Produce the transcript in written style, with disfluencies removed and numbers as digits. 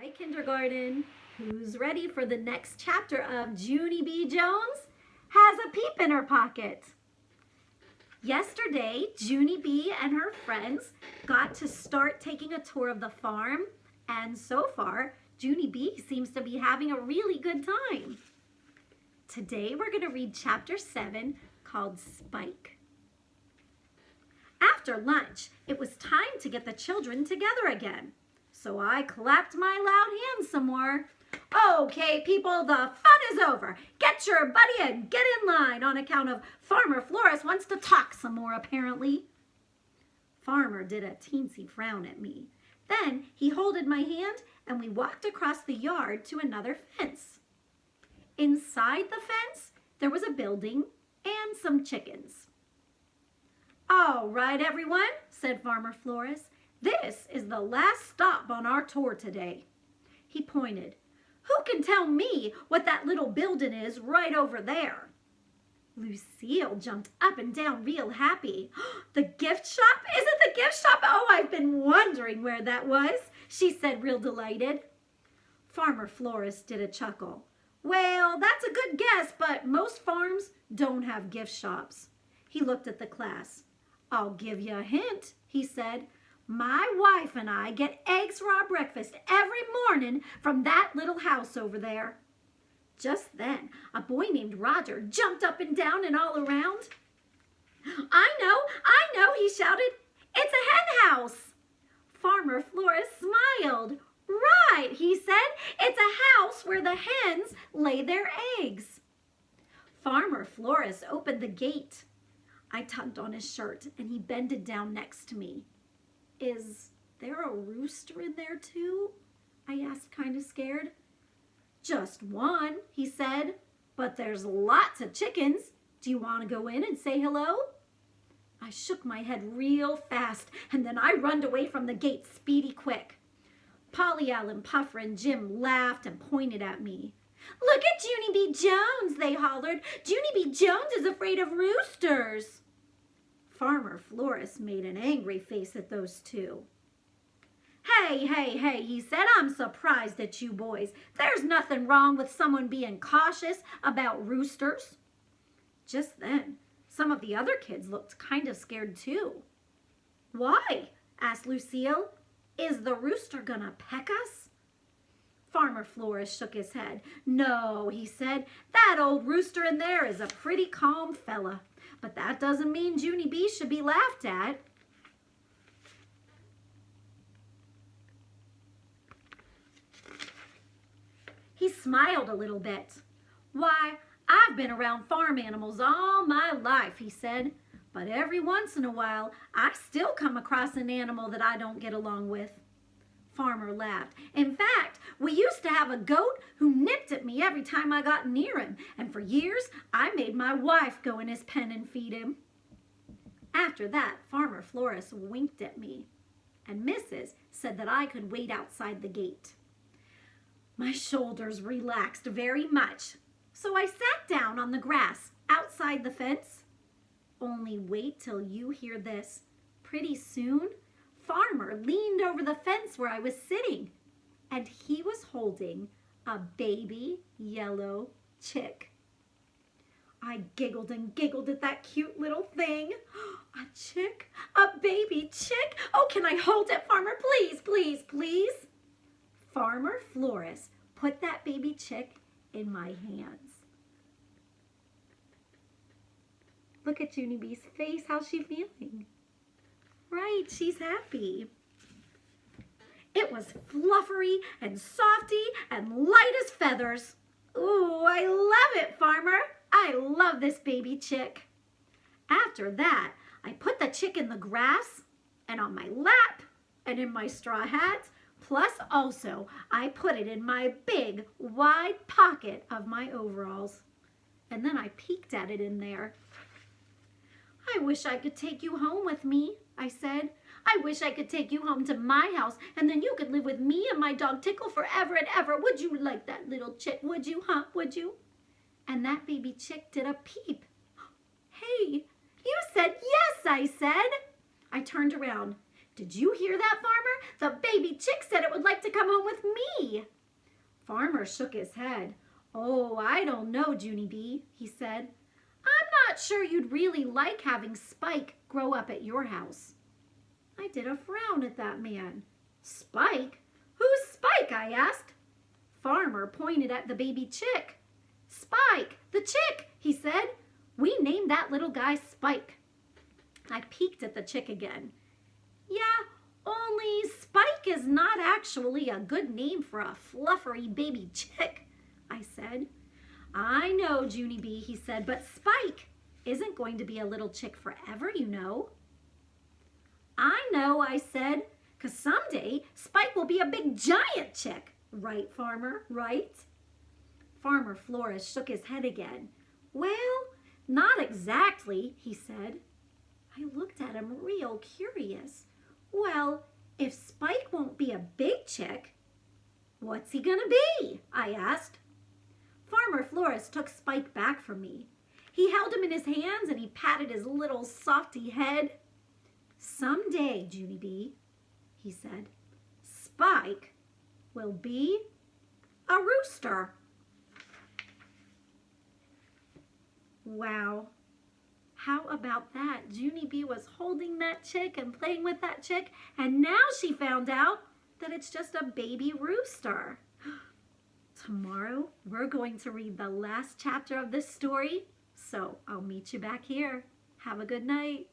Hi, kindergarten. Who's ready for the next chapter of Junie B.Jones? Has a peep in her pocket. Yesterday, Junie B and her friends got to start taking a tour of the farm, and so far, Junie B seems to be having a really good time. Today, we're going to read Chapter 7 called Spike. After lunch, it was time to get the children together again. So I clapped my loud hands some more. Okay, people, the fun is over. Get your buddy and get in line on account of Farmer Flores wants to talk some more, apparently. Farmer did a teensy frown at me. Then he holded my hand and we walked across the yard to another fence. Inside the fence, there was a building and some chickens. All right, everyone, said Farmer Flores. This is the last stop on our tour today. He pointed. Who can tell me what that little building is right over there? Lucille jumped up and down real happy. The gift shop? Is it the gift shop? Oh, I've been wondering where that was, she said real delighted. Farmer Flores did a chuckle. Well, that's a good guess, but most farms don't have gift shops. He looked at the class. I'll give you a hint, he said. My wife and I get eggs for our breakfast every morning from that little house over there. Just then, a boy named Roger jumped up and down and all around. I know, he shouted. It's a hen house. Farmer Flores smiled. Right, he said. It's a house where the hens lay their eggs. Farmer Flores opened the gate. I tugged on his shirt and he bended down next to me. Is there a rooster in there too? I asked, kind of scared. Just one, he said, but there's lots of chickens. Do you want to go in and say hello? I shook my head real fast and then I runned away from the gate speedy quick. Polly Allen, Puffer, and Jim laughed and pointed at me. Look at Junie B.Jones, they hollered. Junie B.Jones is afraid of roosters. Farmer Flores made an angry face at those two. Hey, he said, I'm surprised at you boys. There's nothing wrong with someone being cautious about roosters. Just then, some of the other kids looked kind of scared too. Why? Asked Lucille. Is the rooster gonna peck us? Farmer Flores shook his head. No, he said, that old rooster in there is a pretty calm fella. But that doesn't mean Junie B should be laughed at. He smiled a little bit. Why, I've been around farm animals all my life, he said. But every once in a while, I still come across an animal that I don't get along with. Farmer laughed. In fact, we used to have a goat who nipped at me every time I got near him, and for years I made my wife go in his pen and feed him. After that, Farmer Flores winked at me, and Mrs. said that I could wait outside the gate. My shoulders relaxed very much, so I sat down on the grass outside the fence. Only wait till you hear this. Pretty soon, Farmer leaned over the fence where I was sitting, and he was holding a baby yellow chick. I giggled and giggled at that cute little thing. A chick? A baby chick? Oh, can I hold it, Farmer? Please, please, please. Farmer Flores put that baby chick in my hands. Look at Junie B's face. How's she feeling? Right, she's happy. It was fluffery and softy and light as feathers. Ooh, I love it, Farmer. I love this baby chick. After that, I put the chick in the grass and on my lap and in my straw hat. Plus also, I put it in my big, wide pocket of my overalls. And then I peeked at it in there. I wish I could take you home with me, I said. I wish I could take you home to my house, and then you could live with me and my dog Tickle forever and ever. Would you like that little chick? Would you, huh? Would you? And that baby chick did a peep. Hey, you said yes, I said. I turned around. Did you hear that, Farmer? The baby chick said it would like to come home with me. Farmer shook his head. Oh, I don't know, Junie B, he said. I'm not sure you'd really like having Spike grow up at your house. I did a frown at that man. Spike? Who's Spike? I asked. Farmer pointed at the baby chick. Spike, the chick, he said. We named that little guy Spike. I peeked at the chick again. Yeah, only Spike is not actually a good name for a fluffery baby chick, I said. I know, Junie B, he said, but Spike isn't going to be a little chick forever, you know. I know, I said, 'cause someday Spike will be a big giant chick. Right, Farmer, right? Farmer Flores shook his head again. Well, not exactly, he said. I looked at him real curious. Well, if Spike won't be a big chick, what's he gonna be? I asked. Farmer Flores took Spike back from me. He held him in his hands and he patted his little softy head. Someday, Junie B, he said, Spike will be a rooster. Wow. How about that? Junie B was holding that chick and playing with that chick, and now she found out that it's just a baby rooster. Tomorrow, we're going to read the last chapter of this story, so I'll meet you back here. Have a good night.